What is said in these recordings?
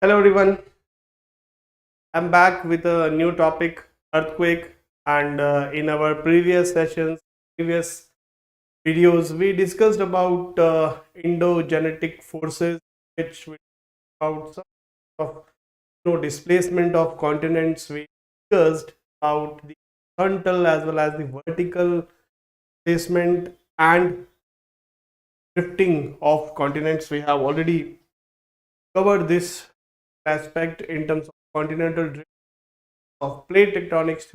Hello everyone, I'm back with a new topic, earthquake. And in our previous sessions, previous videos, we discussed about endogenetic forces, which we about some of displacement of continents. We discussed about the horizontal as well as the vertical displacement and drifting of continents. We have already covered this aspect in terms of continental drift of plate tectonics.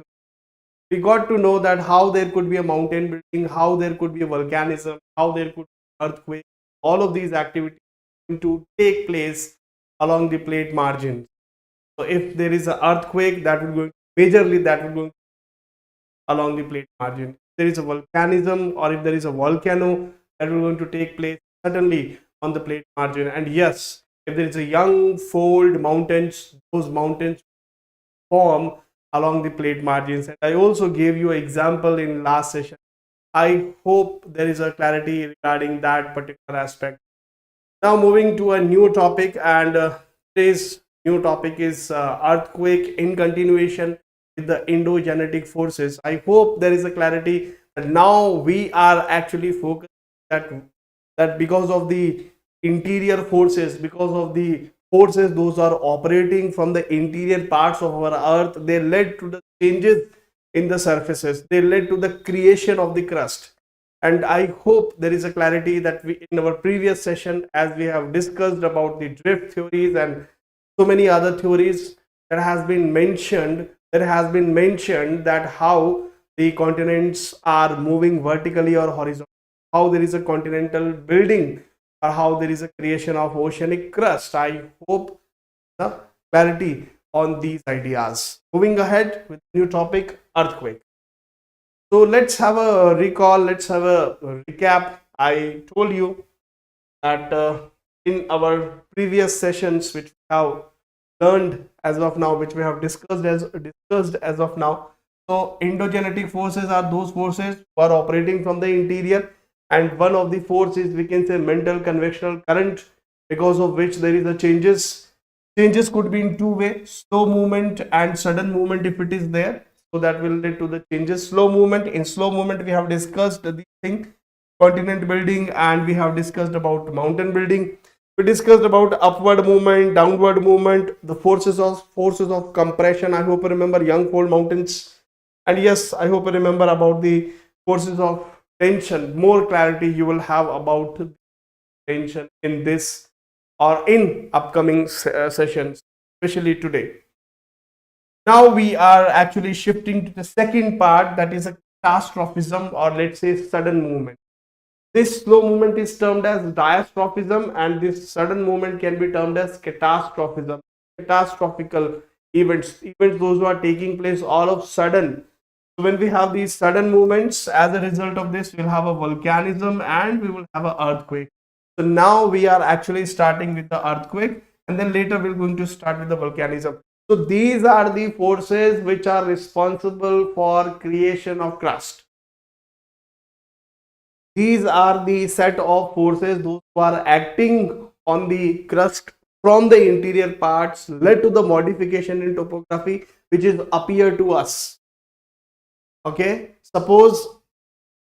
We got to know that how there could be a mountain building, how there could be a volcanism, how there could be earthquake. All of these activities to take place along the plate margins. So if there is an earthquake, that will go majorly that will go along the plate margin. If there is a volcanism or if there is a volcano, that will going to take place certainly on the plate margin. And yes, if there is a young fold mountains, those mountains form along the plate margins. And I also gave you an example in last session. I hope there is a clarity regarding that particular aspect. Now moving to a new topic, and today's new topic is earthquake in continuation with the endogenetic forces. I hope there is a clarity that now we are actually focused that because of the interior forces, because of the forces those are operating from the interior parts of our earth, they led to the changes in the surfaces, they led to the creation of the crust. And I hope there is a clarity that we in our previous session, as we have discussed about the drift theories and so many other theories, that has been mentioned, that how the continents are moving vertically or horizontally, how there is a continental building, or how there is a creation of oceanic crust. I hope the clarity on these ideas. Moving ahead with new topic, earthquake. So let's have a recall, let's have a recap. I told you that in our previous sessions, which we have learned as of now, which we have discussed as of now. So endogenetic forces are those forces who are operating from the interior, and one of the forces we can say Mantle convectional current, because of which there is a changes could be in two ways: slow movement and sudden movement if it is there. So that will lead to the changes. Slow movement, in slow movement we have discussed the thing continent building, and we have discussed about mountain building. We discussed about upward movement, downward movement, the forces of compression. I hope you remember young fold mountains. And yes, I hope you remember about the forces of tension. More clarity you will have about tension in this or in upcoming sessions, especially today. Now we are actually shifting to the second part, that is a catastrophism, or let's say sudden movement. This slow movement is termed as diastrophism, and this sudden movement can be termed as catastrophism. Catastrophical events those who are taking place all of sudden. So when we have these sudden movements, as a result of this, we'll have a volcanism and we will have an earthquake. So now we are actually starting with the earthquake, and then later we're going to start with the volcanism. So these are the forces which are responsible for creation of crust. These are the set of forces those who are acting on the crust from the interior parts, led to the modification in topography which is appear to us. Okay, suppose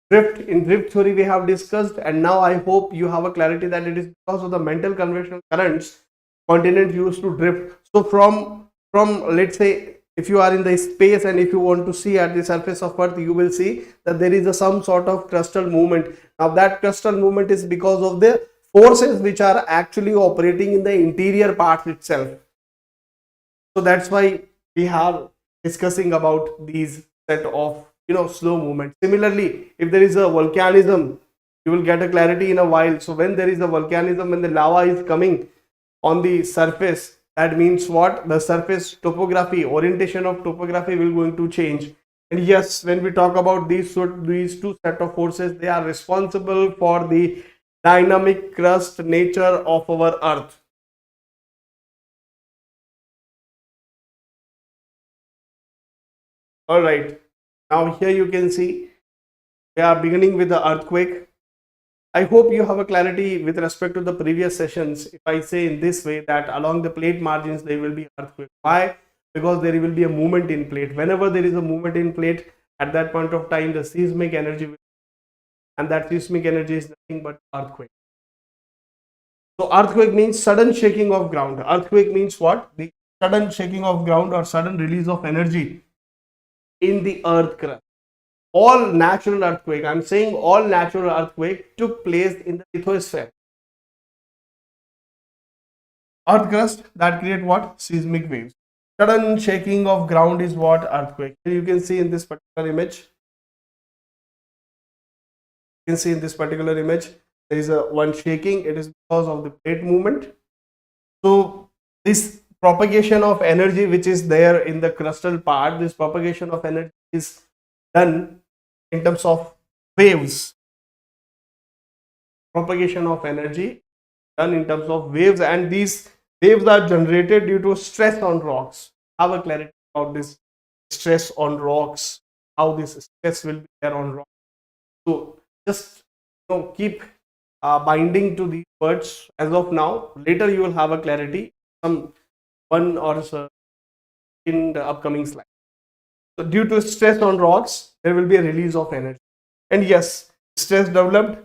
drift theory we have discussed, and now I hope you have a clarity that it is because of the Mantle convectional currents continents used to drift. So from let's say, if you are in the space and if you want to see at the surface of earth, you will see that there is some sort of crustal movement. Now that crustal movement is because of the forces which are actually operating in the interior part itself. So that's why we are discussing about these set of slow movement. Similarly, if there is a volcanism, you will get a clarity in a while. So when there is a volcanism, when the lava is coming on the surface, that means what? The surface topography, orientation of topography will going to change. And yes, when we talk about these two set of forces, they are responsible for the dynamic crust nature of our earth. All right, now here you can see we are beginning with the earthquake. I hope you have a clarity with respect to the previous sessions. If I say in this way that along the plate margins there will be earthquake. Why? Because there will be a movement in plate. Whenever there is a movement in plate, at that point of time the seismic energy will, and that seismic energy is nothing but earthquake. So earthquake means sudden shaking of ground. Earthquake means what? The sudden shaking of ground or sudden release of energy in the earth crust. All natural earthquake, I'm saying all natural earthquake took place in the lithosphere. Earth crust that create what? Seismic waves. Sudden shaking of ground is what? Earthquake. Here you can see in this particular image. You can see in this particular image there is a one shaking. It is because of the plate movement. So this propagation of energy which is there in the crustal part, this propagation of energy is done in terms of waves. Propagation of energy done in terms of waves, and these waves are generated due to stress on rocks. Have a clarity about this stress on rocks, how this stress will be there on rocks. So just keep binding to these words as of now. Later you will have a clarity, some one or so in the upcoming slide. So due to stress on rocks, there will be a release of energy. And yes, stress developed.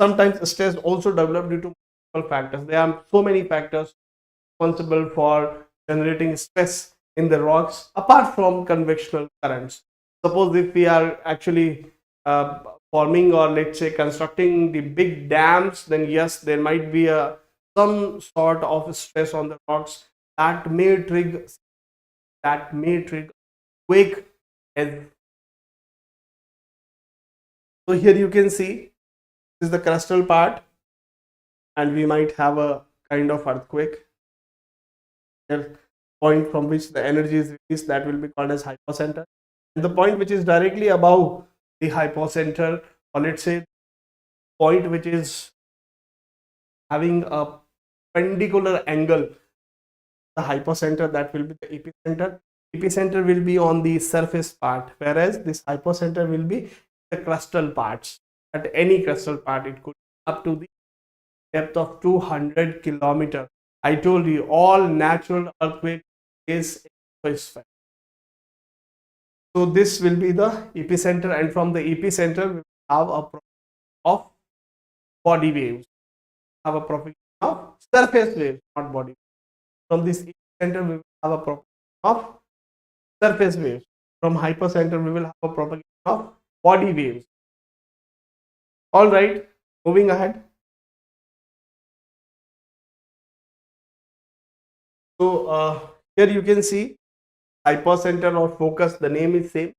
Sometimes stress also developed due to multiple factors. There are so many factors responsible for generating stress in the rocks apart from convectional currents. Suppose if we are actually forming or let's say constructing the big dams, then yes, there might be some sort of stress on the rocks that may trigger quake. And so here you can see this is the crustal part, and we might have a kind of earthquake. The point from which the energy is released, that will be called as hypocenter. And the point which is directly above the hypocenter, or let's say point which is having a perpendicular angle, the hypocenter, that will be the epicenter. Epicenter will be on the surface part, whereas this hypocenter will be the crustal parts. At any crustal part, it could be up to the depth of 200 kilometers. I told you all natural earthquake is lithosphere. So this will be the epicenter, and from the epicenter we have a of body waves. Have a propagation of surface waves, not body. From this epicenter we will have a propagation of surface waves. From hypocenter we will have a propagation of body waves. All right, moving ahead. So here you can see hypocenter or focus, the name is same.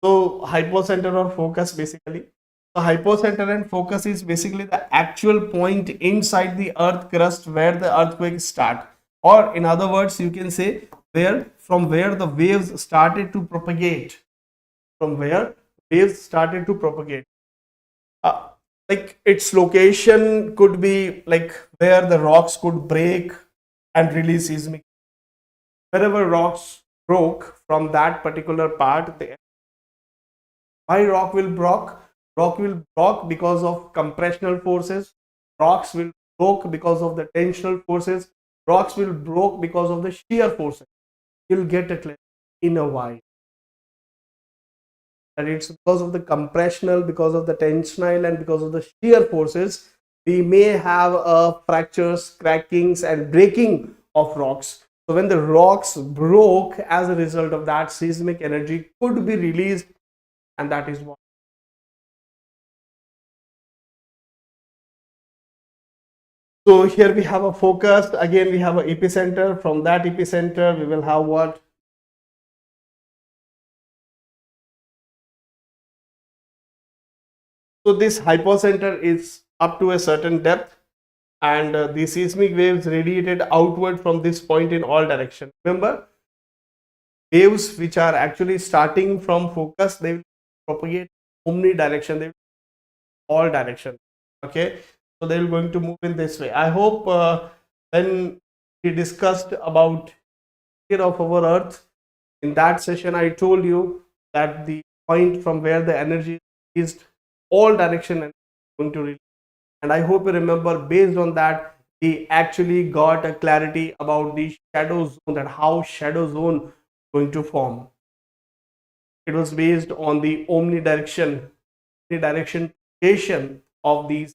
So hypocenter or focus, basically the hypocenter and focus is basically the actual point inside the earth crust where the earthquake start, or in other words you can say from where the waves started to propagate. From where waves started to propagate, like its location could be like where the rocks could break and release seismic. Wherever rocks broke from that particular part, why rock will broke? Rock will broke because of compressional forces. Rocks will broke because of the tensional forces. Rocks will broke because of the shear forces. You'll get it in a while. And it's because of the compressional, because of the tensional, and because of the shear forces, we may have fractures, crackings, and breaking of rocks. So when the rocks broke, as a result of that, seismic energy could be released, and that is what. So here we have a focus. Again, we have an epicenter. From that epicenter, we will have what? So this hypocenter is up to a certain depth, and the seismic waves radiated outward from this point in all directions. Remember, waves which are actually starting from focus, they will propagate omnidirection, they will all direction. Okay, so they will going to move in this way. I hope when we discussed about of our earth, in that session I told you that the point from where the energy is all direction and going to release. And I hope you remember, based on that, we actually got a clarity about the shadow zone, that how shadow zone going to form. It was based on the omnidirection of these